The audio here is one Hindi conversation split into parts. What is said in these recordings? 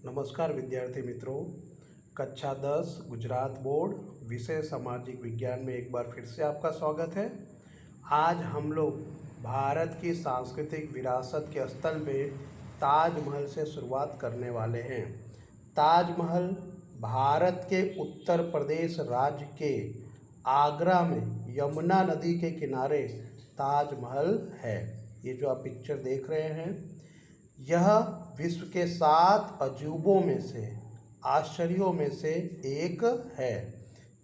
नमस्कार विद्यार्थी मित्रों। कक्षा 10 गुजरात बोर्ड विषय सामाजिक विज्ञान में एक बार फिर से आपका स्वागत है। आज हम लोग भारत की सांस्कृतिक विरासत के स्थल में ताजमहल से शुरुआत करने वाले हैं। ताजमहल भारत के उत्तर प्रदेश राज्य के आगरा में यमुना नदी के किनारे ताजमहल है। ये जो आप पिक्चर देख रहे हैं, यह विश्व के 7 अजूबों में से, आश्चर्यों में से एक है।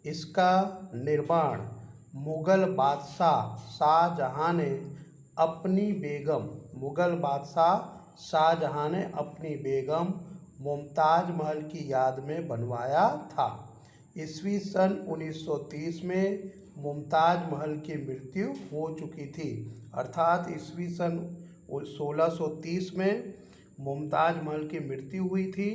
इसका निर्माण मुगल बादशाह शाहजहां ने अपनी बेगम मुमताज महल की याद में बनवाया था। ईस्वी सन 1930 में मुमताज महल की मृत्यु हो चुकी थी, अर्थात ईस्वी सन 1630 में मुमताज महल की मृत्यु हुई थी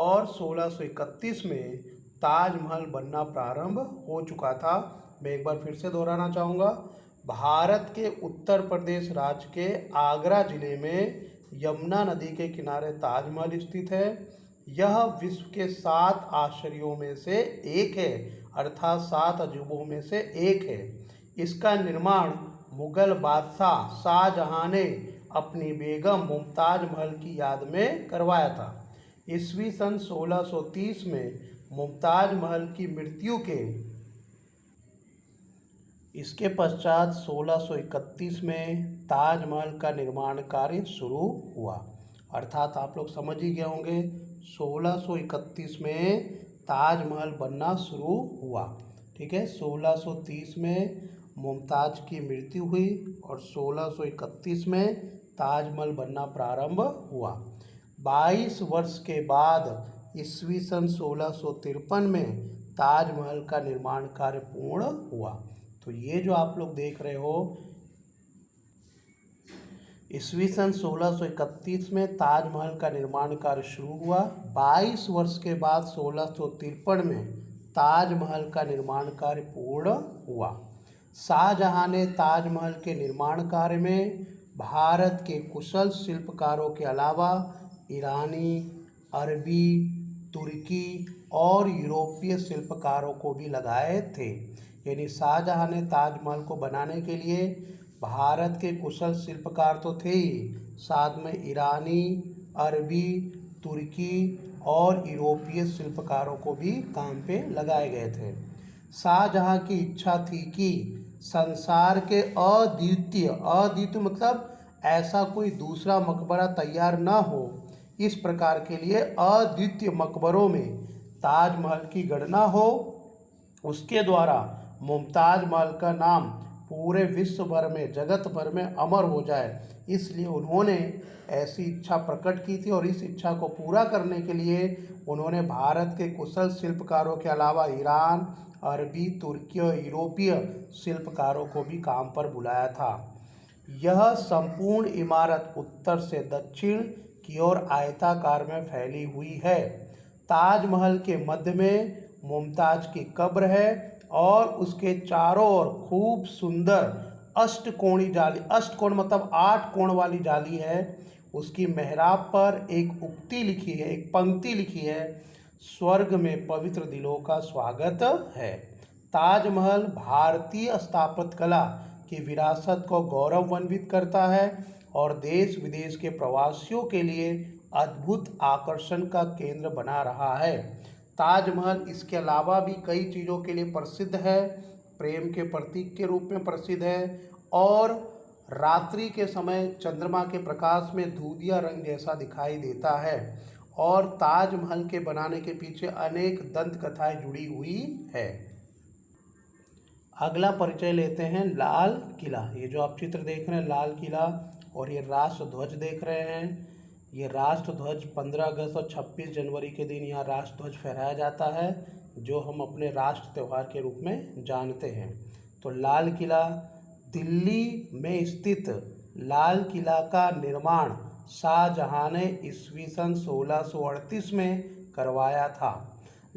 और 1631 में ताजमहल बनना प्रारंभ हो चुका था। मैं एक बार फिर से दोहराना चाहूँगा, भारत के उत्तर प्रदेश राज्य के आगरा जिले में यमुना नदी के किनारे ताजमहल स्थित है। यह विश्व के 7 आश्चर्यों में से एक है, अर्थात 7 अजूबों में से एक है। इसका निर्माण मुगल बादशाह शाहजहां ने अपनी बेगम मुमताज महल की याद में करवाया था। ईस्वी सन 1630 में मुमताज महल की मृत्यु के इसके पश्चात 1631 में ताजमहल का निर्माण कार्य शुरू हुआ, अर्थात आप लोग समझ ही गए होंगे 1631 में ताजमहल बनना शुरू हुआ। ठीक है, 1630 में मुमताज की मृत्यु हुई और 1631 में ताजमहल बनना प्रारंभ हुआ। 22 वर्ष के बाद ईस्वी सन 1653 में ताजमहल का निर्माण कार्य पूर्ण हुआ। तो ये जो आप लोग देख रहे हो, ईस्वी सन 1631 में ताजमहल का निर्माण कार्य शुरू हुआ। 22 वर्ष के बाद 1653 में ताजमहल का निर्माण कार्य पूर्ण हुआ। शाहजहां ने ताजमहल के निर्माण कार्य में भारत के कुशल शिल्पकारों के अलावा ईरानी, अरबी, तुर्की और यूरोपीय शिल्पकारों को भी लगाए थे। यानी शाहजहां ने ताजमहल को बनाने के लिए भारत के कुशल शिल्पकार तो थे ही, साथ में ईरानी, अरबी, तुर्की और यूरोपीय शिल्पकारों को भी काम पे लगाए गए थे। शाहजहां की इच्छा थी कि संसार के अद्वितीय मतलब ऐसा कोई दूसरा मकबरा तैयार न हो, इस प्रकार के लिए अद्वितीय मकबरों में ताजमहल की गणना हो। उसके द्वारा मुमताज महल का नाम पूरे विश्व भर में, जगत भर में अमर हो जाए, इसलिए उन्होंने ऐसी इच्छा प्रकट की थी। और इस इच्छा को पूरा करने के लिए उन्होंने भारत के कुशल शिल्पकारों के अलावा ईरान, अरबी, तुर्की और यूरोपीय शिल्पकारों को भी काम पर बुलाया था। यह संपूर्ण इमारत उत्तर से दक्षिण की ओर आयताकार में फैली हुई है। ताजमहल के मध्य में मुमताज की कब्र है और उसके चारों ओर खूब सुंदर अष्टकोणी जाली, अष्टकोण मतलब 8 कोण वाली जाली है। उसकी मेहराब पर एक उक्ति लिखी है, एक पंक्ति लिखी है, स्वर्ग में पवित्र दिलों का स्वागत है। ताजमहल भारतीय स्थापत्य कला की विरासत को गौरवान्वित करता है और देश विदेश के प्रवासियों के लिए अद्भुत आकर्षण का केंद्र बना रहा है। ताजमहल इसके अलावा भी कई चीज़ों के लिए प्रसिद्ध है। प्रेम के प्रतीक के रूप में प्रसिद्ध है और रात्रि के समय चंद्रमा के प्रकाश में दूधिया रंग जैसा दिखाई देता है। और ताजमहल के बनाने के पीछे अनेक दंत कथाएं जुड़ी हुई है। अगला परिचय लेते हैं लाल किला। ये जो आप चित्र देख रहे हैं लाल किला, और ये राष्ट्र ध्वज देख रहे हैं। ये राष्ट्र ध्वज 15 अगस्त और 26 जनवरी के दिन यहाँ राष्ट्र ध्वज फहराया जाता है, जो हम अपने राष्ट्र त्यौहार के रूप में जानते हैं। तो लाल किला, दिल्ली में स्थित लाल किला का निर्माण शाहजहां ने ईस्वी सन 1638 में करवाया था।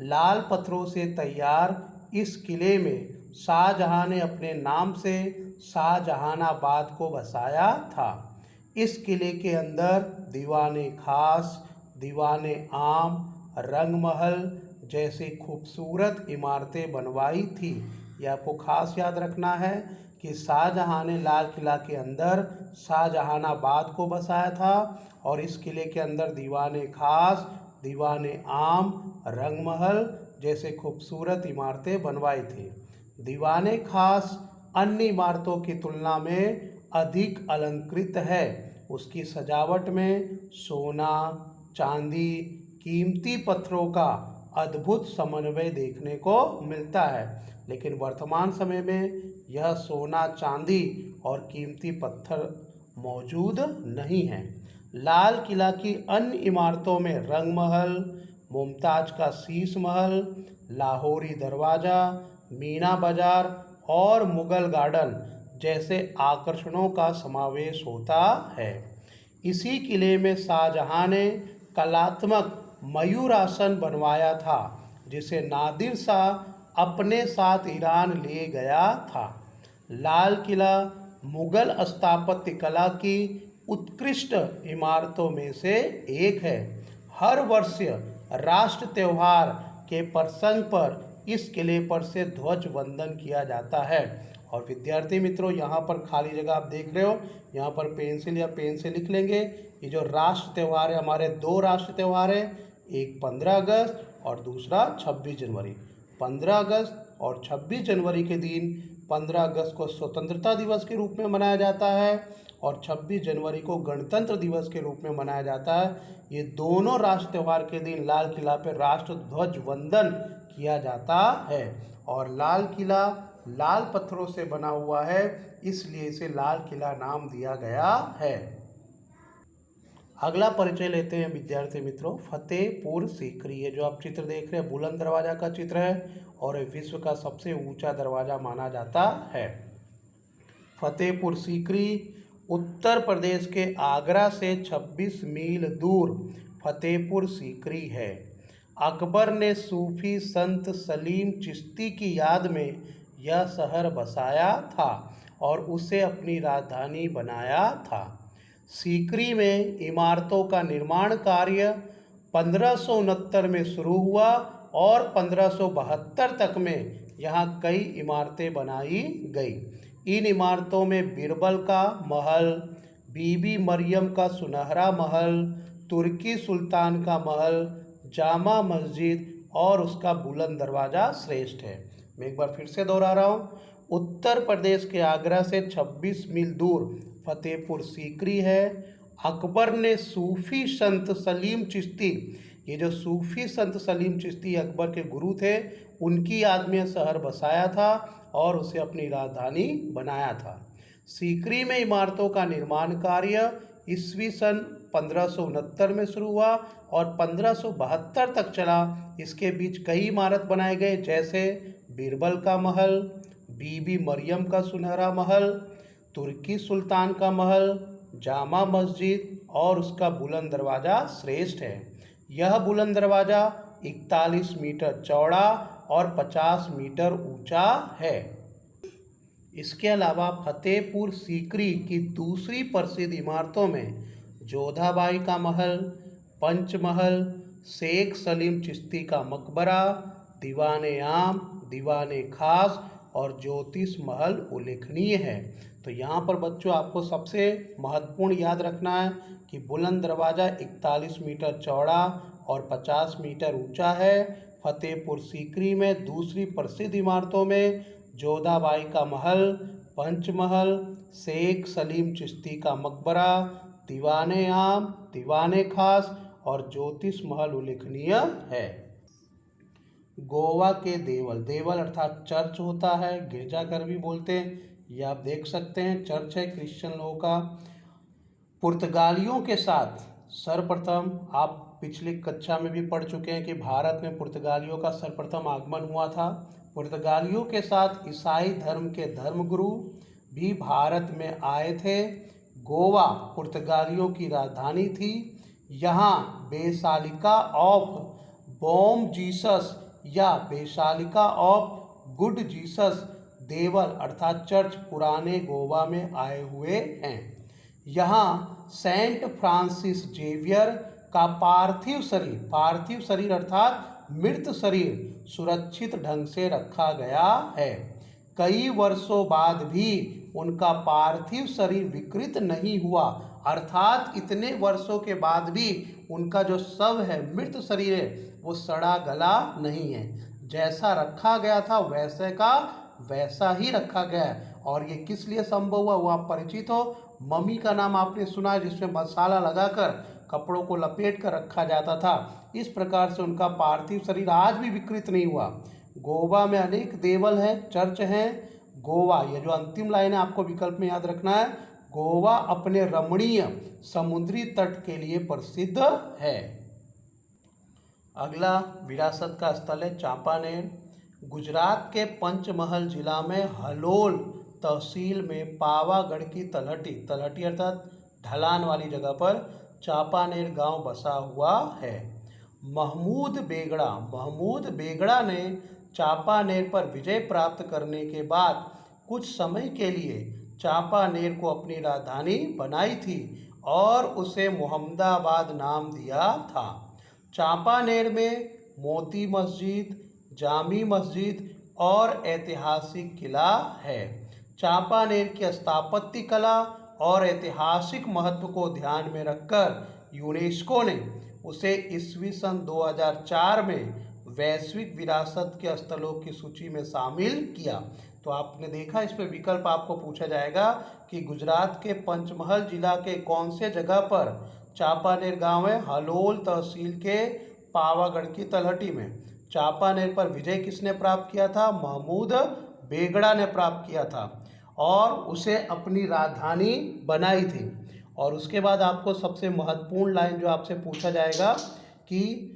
लाल पत्थरों से तैयार इस किले में शाहजहां ने अपने नाम से शाहजहानाबाद को बसाया था। इस किले के अंदर दीवाने खास, दीवाने आम, रंगमहल जैसी खूबसूरत इमारतें बनवाई थी। यह आपको खास याद रखना है कि शाहजहां ने लाल किला के अंदर शाहजहानाबाद को बसाया था और इस किले के अंदर दीवाने खास, दीवाने आम, रंगमहल जैसे खूबसूरत इमारतें बनवाई थी। दीवाने खास अन्य इमारतों की तुलना में अधिक अलंकृत है। उसकी सजावट में सोना, चांदी, कीमती पत्थरों का अद्भुत समन्वय देखने को मिलता है, लेकिन वर्तमान समय में यह सोना, चांदी और कीमती पत्थर मौजूद नहीं है। लाल किला की अन्य इमारतों में रंगमहल, मुमताज का शीश महल, लाहौरी दरवाज़ा, मीना बाजार और मुगल गार्डन जैसे आकर्षणों का समावेश होता है। इसी किले में शाहजहां ने कलात्मक मयूरासन बनवाया था, जिसे नादिर शाह अपने साथ ईरान ले गया था। लाल किला मुगल स्थापत्य कला की उत्कृष्ट इमारतों में से एक है। हर वर्ष राष्ट्र त्योहार के प्रसंग पर इस किले पर से ध्वज वंदन किया जाता है। और विद्यार्थी मित्रों, यहाँ पर खाली जगह आप देख रहे हो, यहाँ पर पेंसिल या पेन से लिख लेंगे। ये जो राष्ट्र त्यौहार है, हमारे दो राष्ट्र त्यौहार है, एक 15 अगस्त और दूसरा 26 जनवरी। 15 अगस्त और 26 जनवरी के दिन 15 अगस्त को स्वतंत्रता दिवस के रूप में मनाया जाता है और 26 जनवरी को गणतंत्र दिवस के रूप में मनाया जाता है। ये दोनों राष्ट्र त्यौहार के दिन लाल किला पर राष्ट्र ध्वज वंदन किया जाता है। और लाल किला लाल पत्थरों से बना हुआ है, इसलिए इसे लाल किला नाम दिया गया है। अगला परिचय लेते हैं विद्यार्थी मित्रों, फतेहपुर सीकरी। ये जो आप चित्र देख रहे हैं बुलंद दरवाजा का चित्र है और विश्व का सबसे ऊंचा दरवाजा माना जाता है। फतेहपुर सीकरी उत्तर प्रदेश के आगरा से 26 मील दूर फतेहपुर सीकरी है। अकबर ने सूफी संत सलीम चिश्ती की याद में यह शहर बसाया था और उसे अपनी राजधानी बनाया था। सीकरी में इमारतों का निर्माण कार्य 1569 में शुरू हुआ और 1572 तक में यहाँ कई इमारतें बनाई गई। इन इमारतों में बीरबल का महल, बीबी मरियम का सुनहरा महल, तुर्की सुल्तान का महल, जामा मस्जिद और उसका बुलंद दरवाज़ा श्रेष्ठ है। मैं एक बार फिर से दोहरा रहा हूँ, उत्तर प्रदेश के आगरा से 26 मील दूर फतेहपुर सीकरी है। अकबर ने सूफी संत सलीम चिश्ती, ये जो सूफी संत सलीम चिश्ती अकबर के गुरु थे, उनकी याद में शहर बसाया था और उसे अपनी राजधानी बनाया था। सीकरी में इमारतों का निर्माण कार्य ईस्वी सन 1569 में शुरू हुआ और 1572 तक चला। इसके बीच कई इमारत बनाए गए, जैसे बीरबल का महल, बीबी मरियम का सुनहरा महल, तुर्की सुल्तान का महल, जामा मस्जिद और उसका बुलंद दरवाज़ा श्रेष्ठ है। यह बुलंद दरवाज़ा 41 मीटर चौड़ा और 50 मीटर ऊंचा है। इसके अलावा फतेहपुर सीकरी की दूसरी प्रसिद्ध इमारतों में जोधाबाई का महल, पंचमहल, शेख सलीम चिश्ती का मकबरा, दीवाने आम, दीवाने खास और ज्योतिष महल उल्लेखनीय है। तो यहाँ पर बच्चों आपको सबसे महत्वपूर्ण याद रखना है कि बुलंद दरवाज़ा 41 मीटर चौड़ा और 50 मीटर ऊंचा है। फतेहपुर सीकरी में दूसरी प्रसिद्ध इमारतों में जोधाबाई का महल, पंचमहल, शेख सलीम चिश्ती का मकबरा, दीवाने आम, दीवाने खास और ज्योतिष महल उल्लेखनीय है। गोवा के देवल, देवल अर्थात चर्च होता है, गिरजाघर भी बोलते हैं, ये आप देख सकते हैं, चर्च है क्रिश्चियन लोगों का। पुर्तगालियों के साथ सर्वप्रथम, आप पिछली कक्षा में भी पढ़ चुके हैं कि भारत में पुर्तगालियों का सर्वप्रथम आगमन हुआ था। पुर्तगालियों के साथ ईसाई धर्म के धर्मगुरु भी भारत में आए थे। गोवा पुर्तगालियों की राजधानी थी। यहाँ बेसालिका ऑफ बॉम जीसस या बेसालिका ऑफ गुड जीसस देवल अर्थात चर्च पुराने गोवा में आए हुए हैं। यहाँ सेंट फ्रांसिस जेवियर का पार्थिव शरीर अर्थात मृत शरीर सुरक्षित ढंग से रखा गया है। कई वर्षों बाद भी उनका पार्थिव शरीर विकृत नहीं हुआ, अर्थात इतने वर्षों के बाद भी उनका जो शव है, मृत शरीर है, वो सड़ा गला नहीं है। जैसा रखा गया था वैसे का वैसा ही रखा गया है। और ये किस लिए संभव हुआ वो आप परिचित हो। मम्मी का नाम आपने सुना है, जिसमें मसाला लगाकर कपड़ों को लपेट कर रखा जाता था। इस प्रकार से उनका पार्थिव शरीर आज भी विकृत नहीं हुआ। गोवा में अनेक देवल हैं, चर्च हैं। गोवा, ये जो अंतिम लाइन है आपको विकल्प में याद रखना है, गोवा अपने रमणीय समुद्री तट के लिए प्रसिद्ध है। अगला विरासत का स्थल है चांपानेर। गुजरात के पंचमहल जिला में हलोल तहसील में पावागढ़ की तलहटी अर्थात ढलान वाली जगह पर चांपानेर गांव बसा हुआ है। महमूद बेगड़ा ने चांपानेर पर विजय प्राप्त करने के बाद कुछ समय के लिए चांपानेर को अपनी राजधानी बनाई थी और उसे मोहम्मदाबाद नाम दिया था। चांपानेर में मोती मस्जिद, जामी मस्जिद और ऐतिहासिक किला है। चांपानेर की स्थापत्य कला और ऐतिहासिक महत्व को ध्यान में रखकर यूनेस्को ने उसे ईस्वी सन 2004 में वैश्विक विरासत के स्थलों की सूची में शामिल किया। तो आपने देखा, इसमें विकल्प आपको पूछा जाएगा कि गुजरात के पंचमहल जिला के कौन से जगह पर चांपानेर गांव है। हलोल तहसील के पावागढ़ की तलहटी में। चांपानेर पर विजय किसने प्राप्त किया था? महमूद बेगड़ा ने प्राप्त किया था और उसे अपनी राजधानी बनाई थी। और उसके बाद आपको सबसे महत्वपूर्ण लाइन जो आपसे पूछा जाएगा कि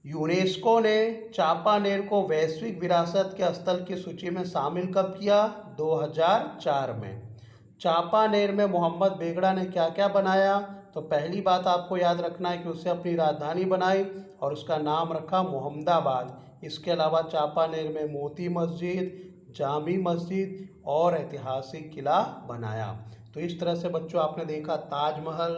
यूनेस्को ने चांपानेर को वैश्विक विरासत के स्थल की सूची में शामिल कब किया? 2004 में। चांपानेर में मोहम्मद बेगड़ा ने क्या क्या बनाया? तो पहली बात आपको याद रखना है कि उसे अपनी राजधानी बनाई और उसका नाम रखा मोहम्मदाबाद। इसके अलावा चांपानेर में मोती मस्जिद, जामी मस्जिद और ऐतिहासिक किला बनाया। तो इस तरह से बच्चों आपने देखा ताजमहल,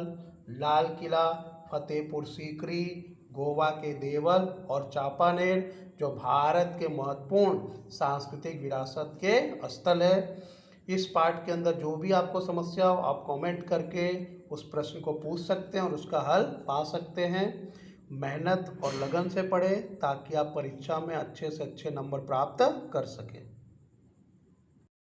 लाल किला, फतेहपुर सीकरी, गोवा के देवल और चांपानेर जो भारत के महत्वपूर्ण सांस्कृतिक विरासत के स्थल है। इस पाठ के अंदर जो भी आपको समस्या हो आप कमेंट करके उस प्रश्न को पूछ सकते हैं और उसका हल पा सकते हैं। मेहनत और लगन से पढ़ें ताकि आप परीक्षा में अच्छे से अच्छे नंबर प्राप्त कर सकें।